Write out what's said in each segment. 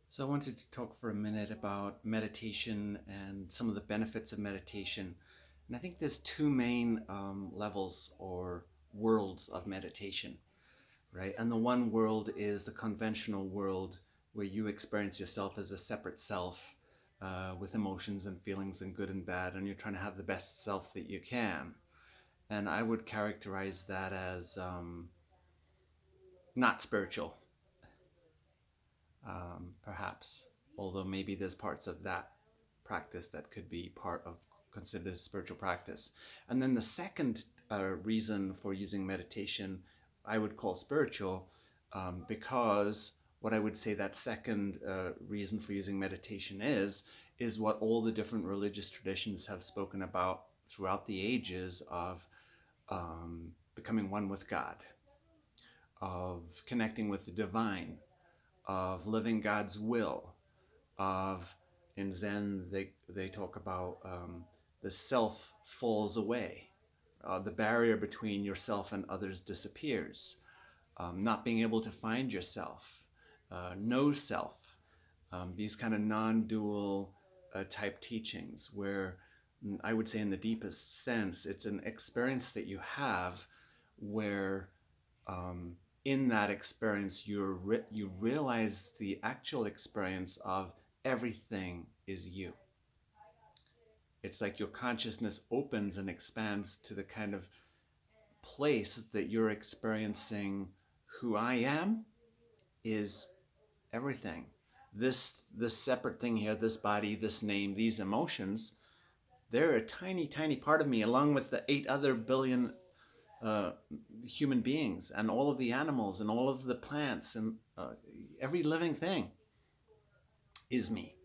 So I wanted to talk for a minute about meditation and some of the benefits of meditation. And I think there's two main levels or worlds of meditation, right? And the one world is the conventional world where you experience yourself as a separate self with emotions and feelings and good and bad, and you're trying to have the best self that you can. And I would characterize that as not spiritual, perhaps, although maybe there's parts of that practice that could be part of considered spiritual practice. And then the second reason for using meditation, I would call spiritual, because what I would say that second reason for using meditation is what all the different religious traditions have spoken about throughout the ages of becoming one with God, of connecting with the divine, of living God's will, of in Zen they talk about the self falls away, the barrier between yourself and others disappears, not being able to find yourself, no self, these kind of non-dual type teachings where I would say in the deepest sense it's an experience that you have where in that experience you realize the actual experience of everything is you. It's like your consciousness opens and expands to the kind of place that you're experiencing who I am is everything. This separate thing here, this body, this name, these emotions, they're a tiny, tiny part of me, along with the 8 other billion uh, human beings and all of the animals and all of the plants and every living thing is me.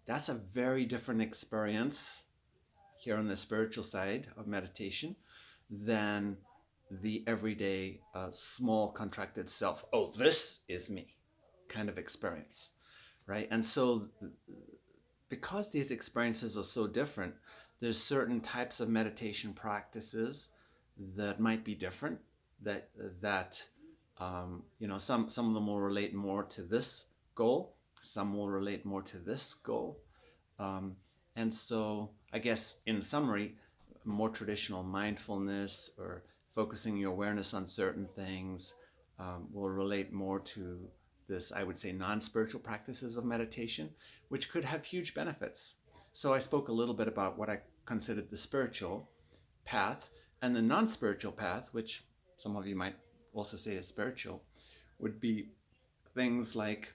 That's a very different experience here on the spiritual side of meditation than the everyday small contracted self. Oh, this is me kind of experience, right? And so because these experiences are so different, there's certain types of meditation practices that might be different. Some of them will relate more to this goal. Some will relate more to this goal. Um, and so, I guess in summary, more traditional mindfulness or focusing your awareness on certain things will relate more to this, I would say, non-spiritual practices of meditation, which could have huge benefits. So I spoke a little bit about what I considered the spiritual path, and the non-spiritual path, which some of you might also say is spiritual, would be things like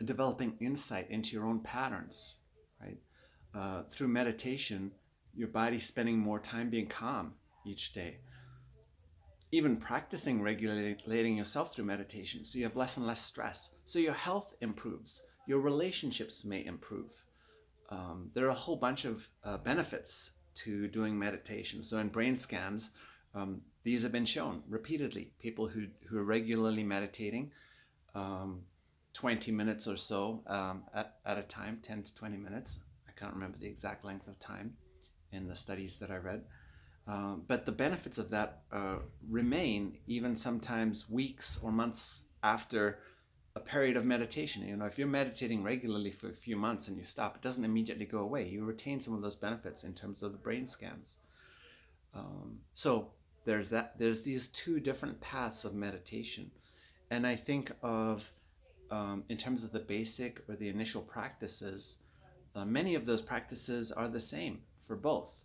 developing insight into your own patterns, right? Through meditation, your body's spending more time being calm each day. Even practicing regulating yourself through meditation, so you have less and less stress. So your health improves, your relationships may improve. There are a whole bunch of benefits to doing meditation. So in brain scans, these have been shown repeatedly. People who are regularly meditating, 20 minutes or so at a time, 10 to 20 minutes. I can't remember the exact length of time in the studies that I read. But the benefits of that remain even sometimes weeks or months after a period of meditation. If you're meditating regularly for a few months and you stop, it doesn't immediately go away. You retain some of those benefits in terms of the brain scans. So there's that. There's these two different paths of meditation, and I think of in terms of the basic or the initial practices, many of those practices are the same for both.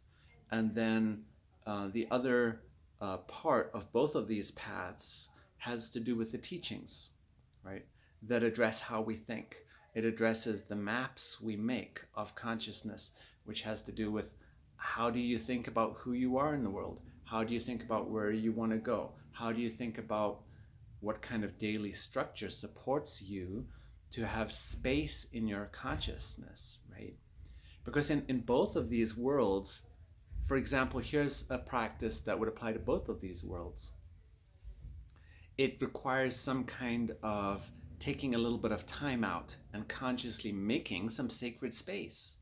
And then the other part of both of these paths has to do with the teachings, right? That address how we think. It addresses the maps we make of consciousness, which has to do with how do you think about who you are in the world? How do you think about where you want to go? How do you think about what kind of daily structure supports you to have space in your consciousness, right? Because in both of these worlds, for example, here's a practice that would apply to both of these worlds. It requires some kind of taking a little bit of time out and consciously making some sacred space.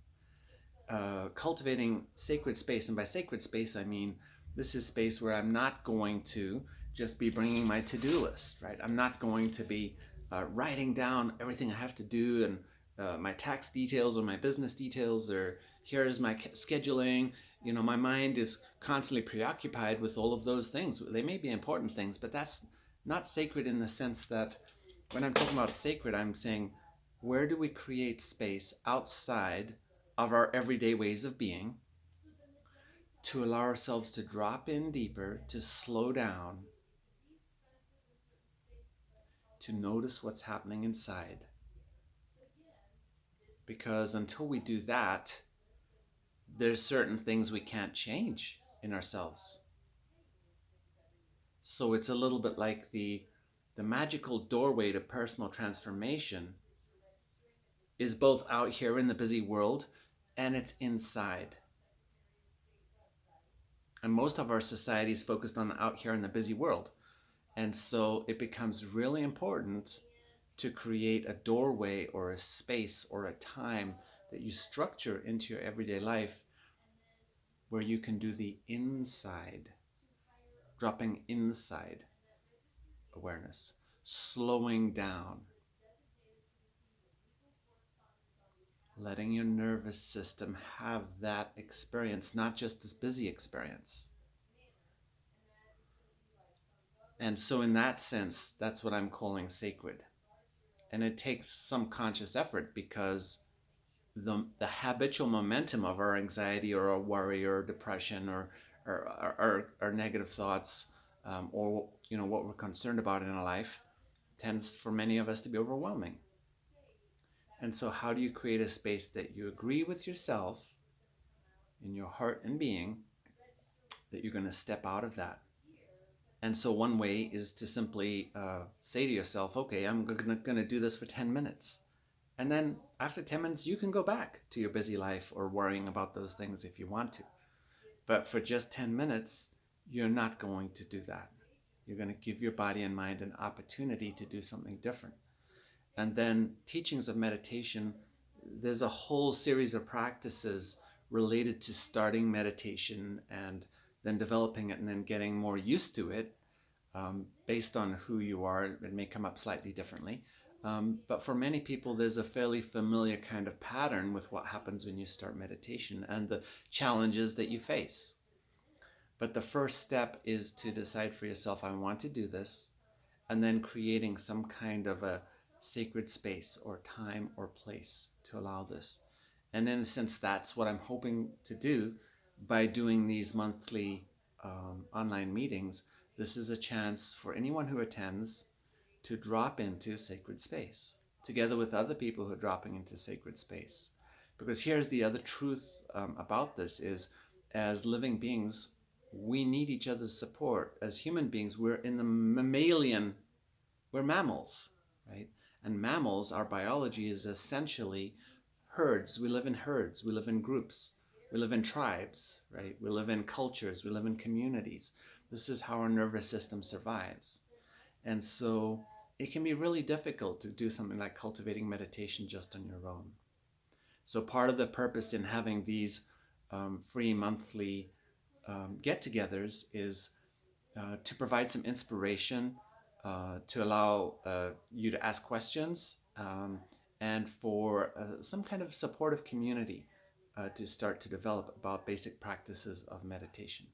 Cultivating sacred space, and by sacred space I mean this is space where I'm not going to just be bringing my to-do list, right? I'm not going to be writing down everything I have to do and my tax details or my business details, or here's my scheduling. My mind is constantly preoccupied with all of those things. They may be important things, but that's not sacred in the sense that when I'm talking about sacred, I'm saying, where do we create space outside of our everyday ways of being to allow ourselves to drop in deeper, to slow down, to notice what's happening inside? Because until we do that, there's certain things we can't change in ourselves. So it's a little bit like the magical doorway to personal transformation is both out here in the busy world and it's inside. And most of our society is focused on out here in the busy world. And so it becomes really important to create a doorway or a space or a time that you structure into your everyday life where you can do the inside, dropping inside awareness, slowing down, letting your nervous system have that experience, not just this busy experience. And so in that sense, that's what I'm calling sacred. And it takes some conscious effort because the habitual momentum of our anxiety or our worry or depression or our negative thoughts, or what we're concerned about in our life, tends for many of us to be overwhelming. And so how do you create a space that you agree with yourself in your heart and being that you're going to step out of that? And so one way is to simply say to yourself, okay, I'm going to do this for 10 minutes. And then after 10 minutes, you can go back to your busy life or worrying about those things if you want to. But for just 10 minutes, you're not going to do that. You're going to give your body and mind an opportunity to do something different. And then teachings of meditation, there's a whole series of practices related to starting meditation and then developing it and then getting more used to it. Based on who you are, it may come up slightly differently. But for many people, there's a fairly familiar kind of pattern with what happens when you start meditation and the challenges that you face. But the first step is to decide for yourself, I want to do this, and then creating some kind of a sacred space or time or place to allow this. And in a sense, that's what I'm hoping to do by doing these monthly online meetings. This is a chance for anyone who attends to drop into sacred space together with other people who are dropping into sacred space. Because here's the other truth about this is, as living beings, we need each other's support. As human beings, we're in the we're mammals, right? And mammals, our biology is essentially herds. We live in herds, we live in groups, we live in tribes, right? We live in cultures, we live in communities. This is how our nervous system survives. And so it can be really difficult to do something like cultivating meditation just on your own. So part of the purpose in having these free monthly get-togethers is to provide some inspiration, to allow you to ask questions, and for some kind of supportive community to start to develop about basic practices of meditation.